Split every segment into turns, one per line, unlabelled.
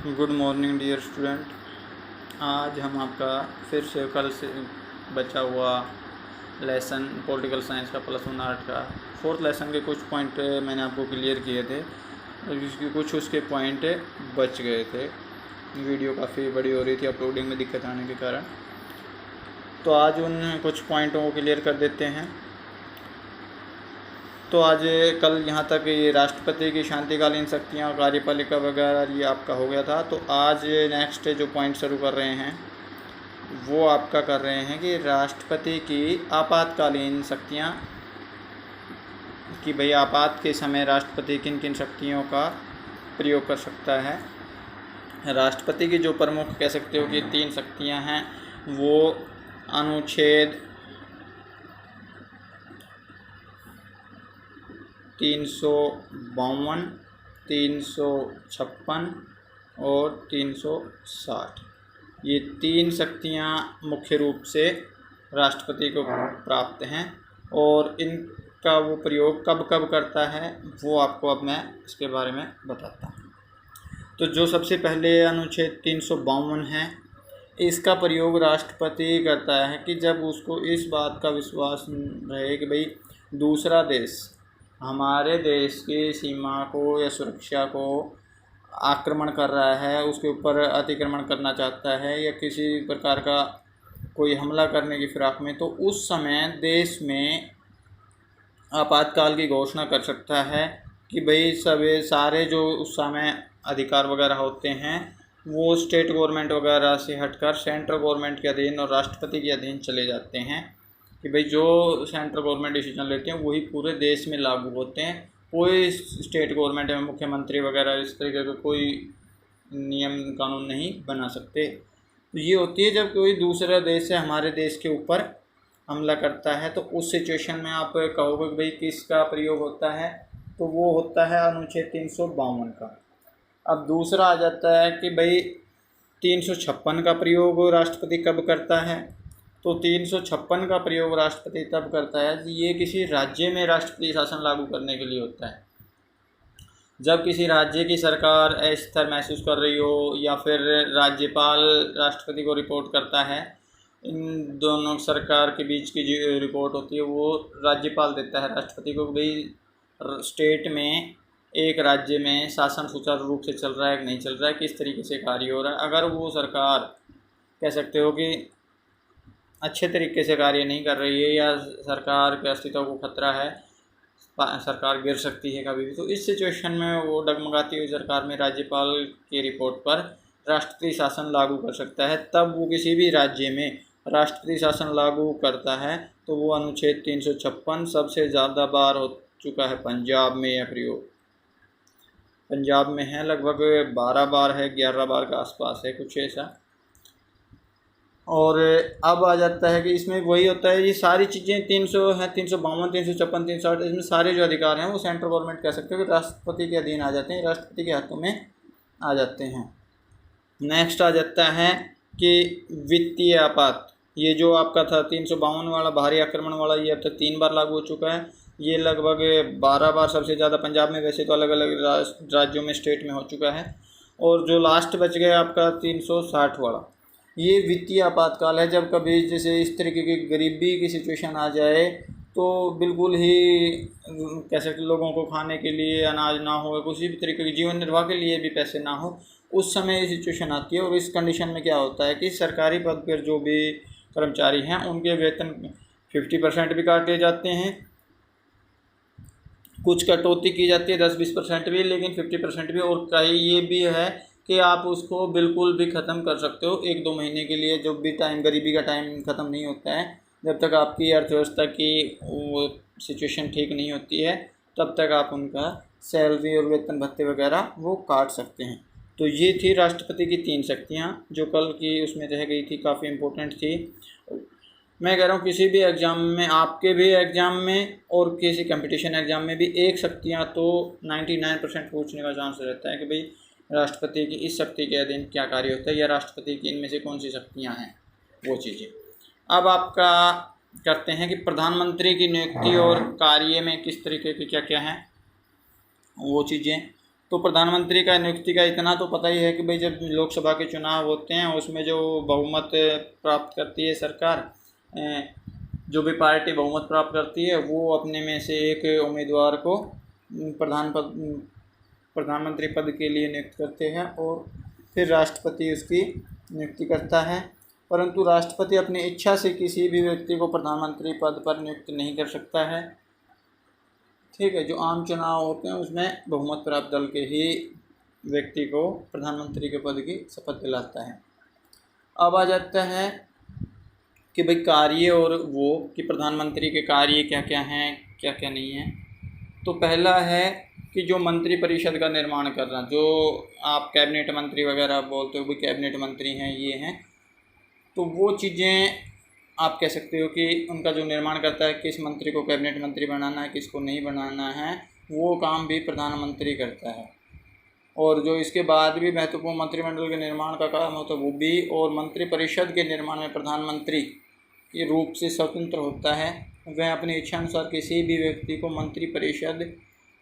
Good morning dear student. आज हम आपका फिर से कल से बचा हुआ लेसन पॉलिटिकल साइंस का +1 आर्ट का 4th लेसन के कुछ पॉइंट मैंने आपको क्लियर किए थे और कुछ उसके पॉइंट बच गए थे। वीडियो काफ़ी बड़ी हो रही थी अपलोडिंग में दिक्कत आने के कारण, तो आज उन कुछ पॉइंटों को क्लियर कर देते हैं। तो आज कल यहाँ तक ये राष्ट्रपति की शांतिकालीन शक्तियाँ, कार्यपालिका वगैरह ये आपका हो गया था। तो आज नेक्स्ट जो पॉइंट शुरू कर रहे हैं वो आपका कर रहे हैं कि राष्ट्रपति की आपातकालीन शक्तियाँ, कि भाई आपात के समय राष्ट्रपति किन किन शक्तियों का प्रयोग कर सकता है। राष्ट्रपति की जो प्रमुख कह सकते हो कि 3 शक्तियाँ हैं, वो अनुच्छेद 352, 356 और 360, ये 3 शक्तियाँ मुख्य रूप से राष्ट्रपति को प्राप्त हैं और इनका वो प्रयोग कब कब करता है वो आपको अब मैं इसके बारे में बताता हूँ। तो जो सबसे पहले अनुच्छेद 352 है, इसका प्रयोग राष्ट्रपति करता है कि जब उसको इस बात का विश्वास रहे कि भाई दूसरा देश हमारे देश की सीमा को या सुरक्षा को आक्रमण कर रहा है, उसके ऊपर अतिक्रमण करना चाहता है या किसी प्रकार का कोई हमला करने की फिराक में, तो उस समय देश में आपातकाल की घोषणा कर सकता है कि भाई सभी सारे जो उस समय अधिकार वगैरह होते हैं वो स्टेट गवर्नमेंट वगैरह से हटकर सेंट्रल गवर्नमेंट के अधीन और राष्ट्रपति के अधीन चले जाते हैं। कि भाई जो सेंट्रल गवर्नमेंट डिसीजन लेते हैं वही पूरे देश में लागू होते हैं। कोई स्टेट गवर्नमेंट में मुख्यमंत्री वगैरह इस तरीके का कोई नियम कानून नहीं बना सकते। तो ये होती है जब कोई दूसरा देश है हमारे देश के ऊपर हमला करता है, तो उस सिचुएशन में आप कहोगे कि भाई किसका प्रयोग होता है, तो वो होता है अनुच्छेद 352 का। अब दूसरा आ जाता है कि भाई 356 का प्रयोग राष्ट्रपति कब करता है। तो 356 का प्रयोग राष्ट्रपति तब करता है कि ये किसी राज्य में राष्ट्रपति शासन लागू करने के लिए होता है। जब किसी राज्य की सरकार अस्थिर महसूस कर रही हो या फिर राज्यपाल राष्ट्रपति को रिपोर्ट करता है, इन दोनों सरकार के बीच की जो रिपोर्ट होती है वो राज्यपाल देता है राष्ट्रपति को। भाई स्टेट में एक राज्य में शासन सुचारू रूप से चल रहा है कि नहीं चल रहा है, किस तरीके से कार्य हो रहा है। अगर वो सरकार कह सकते हो कि अच्छे तरीके से कार्य नहीं कर रही है या सरकार के अस्तित्व को खतरा है, सरकार गिर सकती है कभी भी, तो इस सिचुएशन में वो डगमगाती हुई सरकार में राज्यपाल की रिपोर्ट पर राष्ट्रपति शासन लागू कर सकता है। तब वो किसी भी राज्य में राष्ट्रपति शासन लागू करता है तो वो अनुच्छेद 356 सबसे ज़्यादा बार हो चुका है पंजाब में यह प्रयोग। पंजाब में है लगभग 12 बार है, 11 बार का आसपास है कुछ ऐसा। और अब आ जाता है कि इसमें वही होता है, ये सारी चीज़ें 300 है, 352, 356, 360, इसमें सारे जो अधिकार हैं वो सेंट्रल गवर्नमेंट कह सकते हो कि राष्ट्रपति के अधीन आ जाते हैं, राष्ट्रपति के हाथों में आ जाते हैं। नेक्स्ट आ जाता है कि वित्तीय आपात, ये जो आपका था 352 वाला भारी आक्रमण वाला, ये अब तक 3 बार लागू हो चुका है। ये लगभग 12 बार सबसे ज़्यादा पंजाब में, वैसे तो अलग अलग राज्यों में स्टेट में हो चुका है। और जो लास्ट बच गया आपका 360 वाला, ये वित्तीय आपातकाल है। जब कभी जैसे इस तरीके की गरीबी की सिचुएशन आ जाए तो बिल्कुल ही कह सकते लोगों को खाने के लिए अनाज ना हो, किसी भी तरीके के जीवन निर्वाह के लिए भी पैसे ना हो, उस समय ये सिचुएशन आती है। और इस कंडीशन में क्या होता है कि सरकारी पद पर जो भी कर्मचारी हैं उनके वेतन 50% भी काटे जाते हैं, कुछ कटौती की जाती है 10-20% भी, लेकिन 50% भी। और कई ये भी है कि आप उसको बिल्कुल भी ख़त्म कर सकते हो 1-2 महीने के लिए, जब भी टाइम गरीबी का टाइम ख़त्म नहीं होता है, जब तक आपकी अर्थव्यवस्था की वो सिचुएशन ठीक नहीं होती है, तब तक आप उनका सैलरी और वेतन भत्ते वगैरह वो काट सकते हैं। तो ये थी राष्ट्रपति की 3 शक्तियाँ जो कल की उसमें रह गई थी, काफ़ी इम्पोर्टेंट थी। मैं कह रहा हूँ किसी भी एग्ज़ाम में, आपके भी एग्ज़ाम में और किसी कंपटीशन एग्ज़ाम में भी एक शक्तियाँ तो 99% पूछने का चांस रहता है कि भाई राष्ट्रपति की इस शक्ति के अधीन क्या कार्य होता है या राष्ट्रपति की इनमें से कौन सी शक्तियाँ हैं वो चीज़ें। अब आपका करते हैं कि प्रधानमंत्री की नियुक्ति और कार्य में किस तरीके के क्या क्या हैं वो चीज़ें। तो प्रधानमंत्री का नियुक्ति का इतना तो पता ही है कि भाई जब लोकसभा के चुनाव होते हैं उसमें जो बहुमत प्राप्त करती है सरकार, जो भी पार्टी बहुमत प्राप्त करती है वो अपने में से एक उम्मीदवार को प्रधानमंत्री पद के लिए नियुक्त करते हैं और फिर राष्ट्रपति उसकी नियुक्ति करता है। परंतु राष्ट्रपति अपनी इच्छा से किसी भी व्यक्ति को प्रधानमंत्री पद पर नियुक्त नहीं कर सकता है। ठीक है, जो आम चुनाव होते हैं उसमें बहुमत प्राप्त दल के ही व्यक्ति को प्रधानमंत्री के पद की शपथ दिलाता है। अब आ जाता है कि भाई कार्य और वो कि प्रधानमंत्री के कार्य क्या क्या हैं, क्या क्या नहीं है। तो पहला है कि जो मंत्रिपरिषद का निर्माण करना, जो आप कैबिनेट मंत्री वगैरह बोलते हो, भाई कैबिनेट मंत्री हैं ये हैं, तो वो चीज़ें आप कह सकते हो कि उनका जो निर्माण करता है, किस मंत्री को कैबिनेट मंत्री बनाना है, किसको नहीं बनाना है, वो काम भी प्रधानमंत्री करता है। और जो इसके बाद भी महत्वपूर्ण मंत्रिमंडल के निर्माण का काम होता है वो भी, और मंत्रिपरिषद के निर्माण में प्रधानमंत्री के रूप से स्वतंत्र होता है। वह अपनी इच्छा अनुसार किसी भी व्यक्ति को मंत्रिपरिषद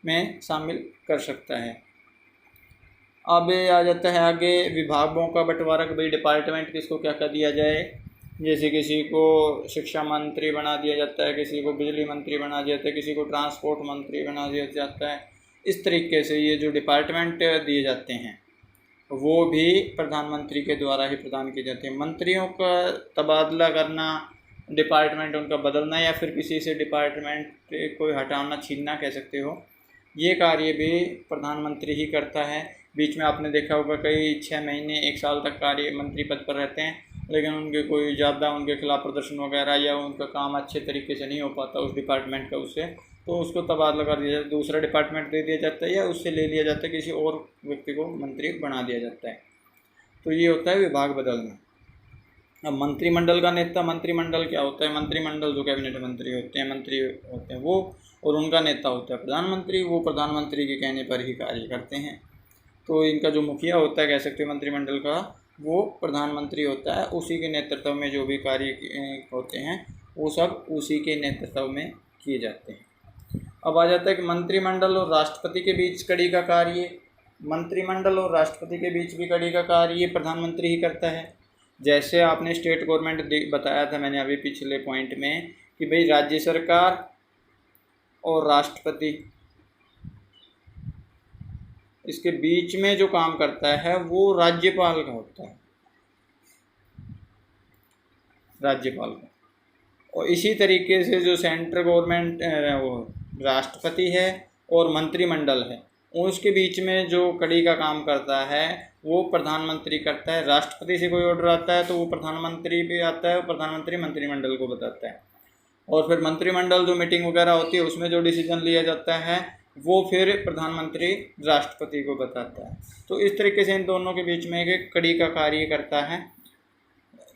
में शामिल कर सकता है। अब आ जाता है आगे विभागों का बंटवारा, भाई डिपार्टमेंट किसको क्या कर दिया जाए। जैसे किसी को शिक्षा मंत्री बना दिया जाता है, किसी को बिजली मंत्री बना दिया जाता है, किसी को ट्रांसपोर्ट मंत्री बना दिया जाता है। इस तरीके से ये जो डिपार्टमेंट दिए जाते हैं वो भी प्रधानमंत्री के द्वारा ही प्रदान किए जाते हैं। मंत्रियों का तबादला करना, डिपार्टमेंट उनका बदलना या फिर किसी से डिपार्टमेंट कोई हटाना छीनना कह सकते हो, ये कार्य भी प्रधानमंत्री ही करता है। बीच में आपने देखा होगा कई 6 महीने 1 साल तक कार्य मंत्री पद पर रहते हैं, लेकिन उनके कोई ज़्यादा उनके खिलाफ प्रदर्शन वगैरह या उनका काम अच्छे तरीके से नहीं हो पाता उस डिपार्टमेंट का, उससे तो उसको तबादला कर दिया जाता है, दूसरा डिपार्टमेंट दे दिया जाता है या उससे ले लिया जाता है, किसी और व्यक्ति को मंत्री बना दिया जाता है। तो ये होता है विभाग बदलना। अब मंत्रिमंडल का नेता, मंत्रिमंडल क्या होता है, मंत्रिमंडल जो कैबिनेट मंत्री होते हैं, मंत्री होते हैं वो, और उनका नेता होता है प्रधानमंत्री। वो प्रधानमंत्री के कहने पर ही कार्य करते हैं। तो इनका जो मुखिया होता है कह सकते हैं मंत्रिमंडल का, वो प्रधानमंत्री होता है। उसी के नेतृत्व में जो भी कार्य होते हैं वो सब उसी के नेतृत्व में किए जाते हैं। अब आ जाता है कि मंत्रिमंडल और राष्ट्रपति के बीच कड़ी का कार्य, मंत्रिमंडल और राष्ट्रपति के बीच भी कड़ी का कार्य प्रधानमंत्री ही करता है। जैसे आपने स्टेट गवर्नमेंट बताया था मैंने अभी पिछले पॉइंट में कि भाई राज्य सरकार और राष्ट्रपति, इसके बीच में जो काम करता है वो राज्यपाल का होता है, राज्यपाल का। और इसी तरीके से जो सेंट्रल गवर्नमेंट वो राष्ट्रपति है और मंत्रिमंडल है, उसके बीच में जो कड़ी का काम करता है वो प्रधानमंत्री करता है। राष्ट्रपति से कोई ऑर्डर आता है तो वो प्रधानमंत्री पे आता है और प्रधानमंत्री मंत्रिमंडल को बताता है। और फिर मंत्रिमंडल जो मीटिंग वगैरह होती है उसमें जो डिसीजन लिया जाता है वो फिर प्रधानमंत्री राष्ट्रपति को बताता है। तो इस तरीके से इन दोनों के बीच में एक कड़ी का कार्य करता है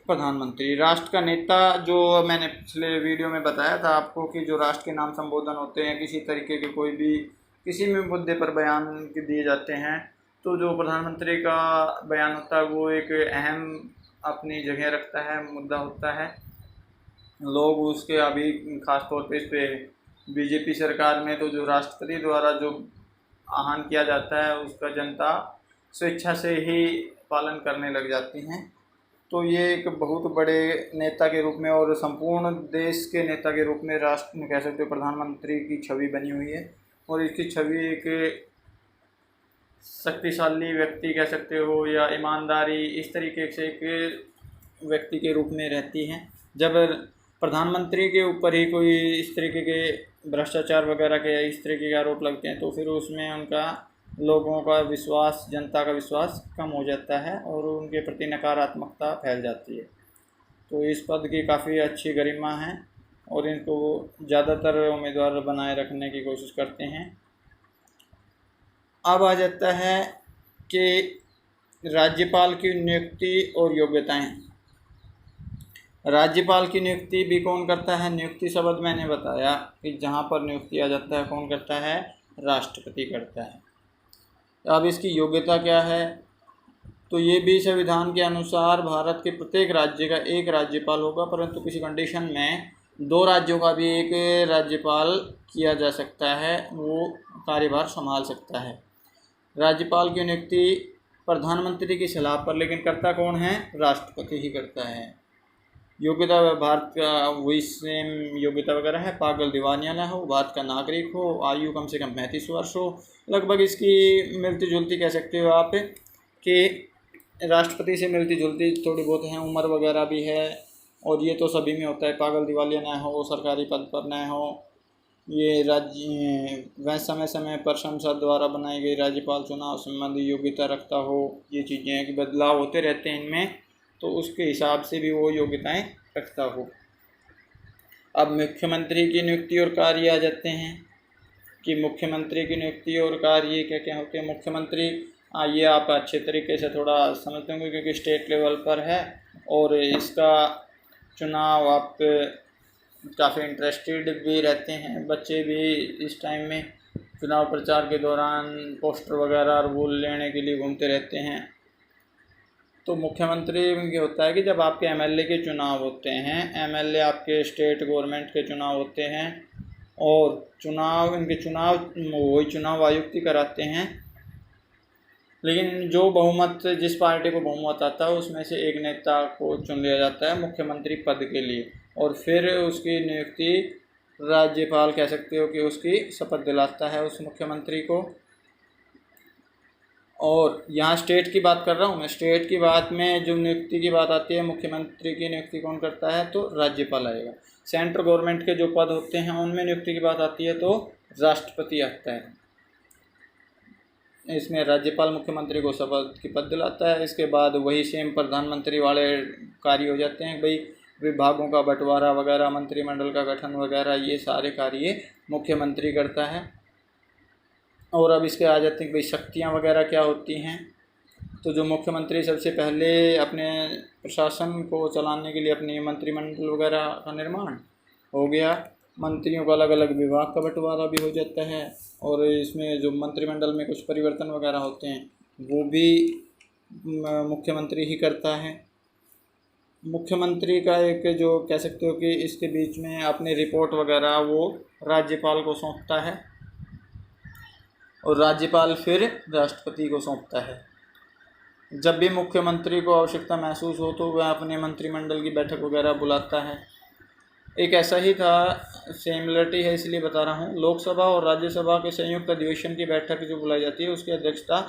प्रधानमंत्री। राष्ट्र का नेता, जो मैंने पिछले वीडियो में बताया था आपको कि जो राष्ट्र के नाम संबोधन होते हैं, किसी तरीके के कोई भी किसी भी मुद्दे पर बयान दिए जाते हैं, तो जो प्रधानमंत्री का बयान होता है वो एक अहम अपनी जगह रखता है, मुद्दा होता है। लोग उसके अभी ख़ास तौर पे इस पर बीजेपी सरकार में तो जो राष्ट्रपति द्वारा जो आह्वान किया जाता है उसका जनता स्वेच्छा से ही पालन करने लग जाती हैं। तो ये एक बहुत बड़े नेता के रूप में और संपूर्ण देश के नेता के रूप में राष्ट्र में कह सकते हो प्रधानमंत्री की छवि बनी हुई है। और इसकी छवि एक शक्तिशाली व्यक्ति कह सकते हो या ईमानदारी, इस तरीके से एक व्यक्ति के रूप में रहती है। जब प्रधानमंत्री के ऊपर ही कोई इस तरीके के भ्रष्टाचार वगैरह के इस तरीके के आरोप लगते हैं तो फिर उसमें उनका लोगों का विश्वास, जनता का विश्वास कम हो जाता है और उनके प्रति नकारात्मकता फैल जाती है। तो इस पद की काफ़ी अच्छी गरिमा है और इनको ज़्यादातर उम्मीदवार बनाए रखने की कोशिश करते हैं। अब आ जाता है कि राज्यपाल की नियुक्ति और योग्यताएं। राज्यपाल की नियुक्ति भी कौन करता है? नियुक्ति शब्द मैंने बताया कि जहाँ पर नियुक्ति आ जाता है कौन करता है? राष्ट्रपति करता है। अब इसकी योग्यता क्या है? तो ये भी संविधान के अनुसार भारत के प्रत्येक राज्य का एक राज्यपाल होगा, परंतु किसी कंडीशन में 2 राज्यों का भी एक राज्यपाल किया जा सकता है, वो कार्यभार संभाल सकता है। राज्यपाल की नियुक्ति प्रधानमंत्री की सलाह पर, लेकिन करता कौन है? राष्ट्रपति ही करता है। योग्यता भारत का वही सेम योग्यता वगैरह है, पागल दीवानिया ना हो, भारत का नागरिक हो, आयु कम से कम 35 वर्ष हो। लगभग इसकी मिलती जुलती कह सकते हो आप कि राष्ट्रपति से मिलती जुलती थोड़ी बहुत है, उम्र वगैरह भी है, और ये तो सभी में होता है, पागल दिवालिया ना हो, सरकारी पद पर न हो, ये राज्य वह समय समय पर संसद द्वारा बनाई गई राज्यपाल चुनाव संबंधी योग्यता रखता हो। ये चीज़ें हैं कि बदलाव होते रहते हैं इनमें, तो उसके हिसाब से भी वो योग्यताएं रखता हो। अब मुख्यमंत्री की नियुक्ति और कार्य आ जाते हैं कि मुख्यमंत्री की नियुक्ति और कार्य क्या क्या होते हैं। मुख्यमंत्री ये आप अच्छे तरीके से थोड़ा समझते होंगे क्योंकि स्टेट लेवल पर है, और इसका चुनाव आप काफ़ी इंटरेस्टेड भी रहते हैं बच्चे भी इस टाइम में, चुनाव प्रचार के दौरान पोस्टर वगैरह और वो लेने के लिए घूमते रहते हैं। तो मुख्यमंत्री ये होता है कि जब आपके एमएलए के चुनाव होते हैं, एमएलए आपके स्टेट गवर्नमेंट के चुनाव होते हैं, और इनके चुनाव वही चुनाव आयुक्त ही कराते हैं, लेकिन जो बहुमत जिस पार्टी को बहुमत आता है उसमें से एक नेता को चुन लिया जाता है मुख्यमंत्री पद के लिए, और फिर उसकी नियुक्ति राज्यपाल कह सकते हो कि उसकी शपथ दिलाता है उस मुख्यमंत्री को। और यहाँ स्टेट की बात कर रहा हूँ मैं, स्टेट की बात में जो नियुक्ति की बात आती है, मुख्यमंत्री की नियुक्ति कौन करता है? तो राज्यपाल आएगा। सेंट्रल गवर्नमेंट के जो पद होते हैं उनमें नियुक्ति की बात आती है तो राष्ट्रपति आता है। इसमें राज्यपाल मुख्यमंत्री को शपथ की पद दिलाता है। इसके बाद वही सेम प्रधानमंत्री वाले कार्य हो जाते हैं, भाई विभागों का बंटवारा वगैरह, मंत्रिमंडल का गठन वगैरह, ये सारे कार्य मुख्यमंत्री करता है। और अब इसके आ जाते हैं कि भाई शक्तियाँ वगैरह क्या होती हैं। तो जो मुख्यमंत्री सबसे पहले अपने प्रशासन को चलाने के लिए अपनी मंत्रिमंडल वगैरह का निर्माण हो गया, मंत्रियों का अलग अलग विभाग का बंटवारा भी हो जाता है, और इसमें जो मंत्रिमंडल में कुछ परिवर्तन वगैरह होते हैं वो भी मुख्यमंत्री ही करता है। मुख्यमंत्री का एक जो कह सकते हो कि इसके बीच में अपनी रिपोर्ट वगैरह वो राज्यपाल को सौंपता है, और राज्यपाल फिर राष्ट्रपति को सौंपता है। जब भी मुख्यमंत्री को आवश्यकता महसूस हो तो वह अपने मंत्रिमंडल की बैठक वगैरह बुलाता है। एक ऐसा ही था, सिमिलरिटी है इसलिए बता रहा हूँ, लोकसभा और राज्यसभा के संयुक्त अधिवेशन की बैठक जो बुलाई जाती है उसकी अध्यक्षता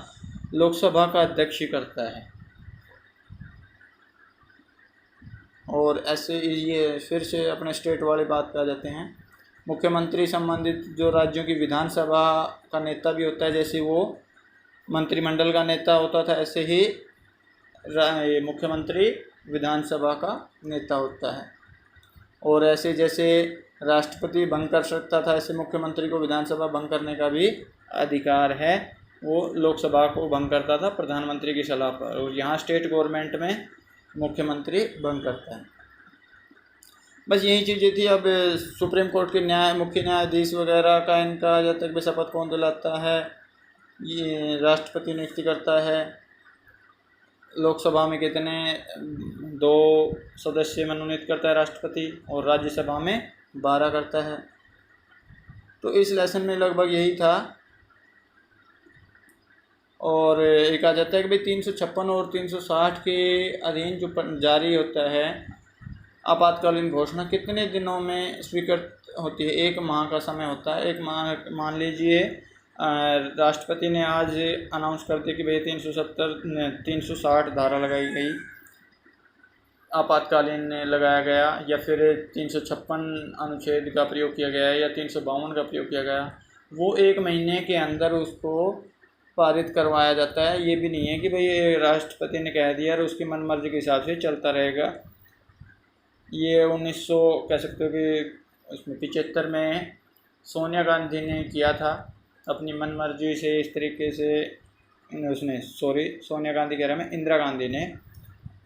लोकसभा का अध्यक्ष ही करता है। और ऐसे ये फिर से अपने स्टेट वाली बात पे आ जाते हैं। मुख्यमंत्री संबंधित जो राज्यों की विधानसभा का नेता भी होता है, जैसे वो मंत्रिमंडल का नेता होता था, ऐसे ही मुख्यमंत्री विधानसभा का नेता होता है। और ऐसे जैसे राष्ट्रपति भंग कर सकता था, ऐसे मुख्यमंत्री को विधानसभा भंग करने का भी अधिकार है। वो लोकसभा को भंग करता था प्रधानमंत्री की सलाह पर, और यहाँ स्टेट गवर्नमेंट में मुख्यमंत्री भंग करता है। बस यही चीज़ें थी। अब सुप्रीम कोर्ट के मुख्य न्यायाधीश वगैरह का इनका जब तक भी शपथ कौन दिलाता है, ये राष्ट्रपति नियुक्ति करता है। लोकसभा में कितने 2 सदस्य मनोनीत करता है राष्ट्रपति, और राज्यसभा में 12 करता है। तो इस लेसन में लगभग यही था। और एक आ जाता है कि भाई 356 और 360 के अधीन जो जारी होता है आपातकालीन घोषणा कितने दिनों में स्वीकृत होती है? 1 माह का समय होता है। 1 माह मान लीजिए राष्ट्रपति ने आज अनाउंस कर दिया कि भाई 360 धारा लगाई गई, आपातकालीन लगाया गया, या फिर 356 अनुच्छेद का प्रयोग किया गया या 352 का प्रयोग किया गया, वो 1 महीने के अंदर उसको पारित करवाया जाता है। ये भी नहीं है कि भाई राष्ट्रपति ने कह दिया और उसकी मनमर्जी के हिसाब से चलता रहेगा। ये 1900 कह सकते हो कि उसमें 75 में सोनिया गांधी ने किया था अपनी मनमर्जी से, इस तरीके से उसने सोनिया गांधी कह रहा मैं, इंदिरा गांधी ने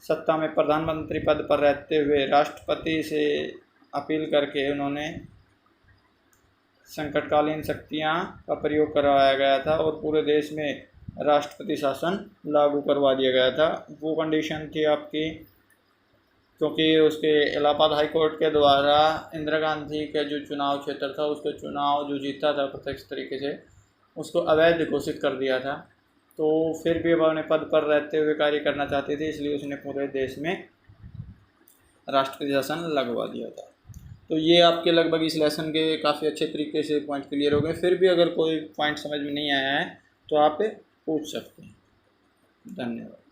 सत्ता में प्रधानमंत्री पद पर रहते हुए राष्ट्रपति से अपील करके उन्होंने संकटकालीन शक्तियाँ का प्रयोग करवाया गया था और पूरे देश में राष्ट्रपति शासन लागू करवा दिया गया था। वो कंडीशन थी आपकी, क्योंकि उसके इलाहाबाद हाई कोर्ट के द्वारा इंदिरा गांधी का जो चुनाव क्षेत्र था, उसका चुनाव जो जीता था प्रत्यक्ष तरीके से, उसको अवैध घोषित कर दिया था। तो फिर भी वह अपने पद पर रहते हुए कार्य करना चाहते थे, इसलिए उसने पूरे देश में राष्ट्रपति शासन लगवा दिया था। तो ये आपके लगभग इस लेसन के काफ़ी अच्छे तरीके से पॉइंट क्लियर हो गए। फिर भी अगर कोई पॉइंट समझ में नहीं आया है तो आप पूछ सकते हैं। धन्यवाद।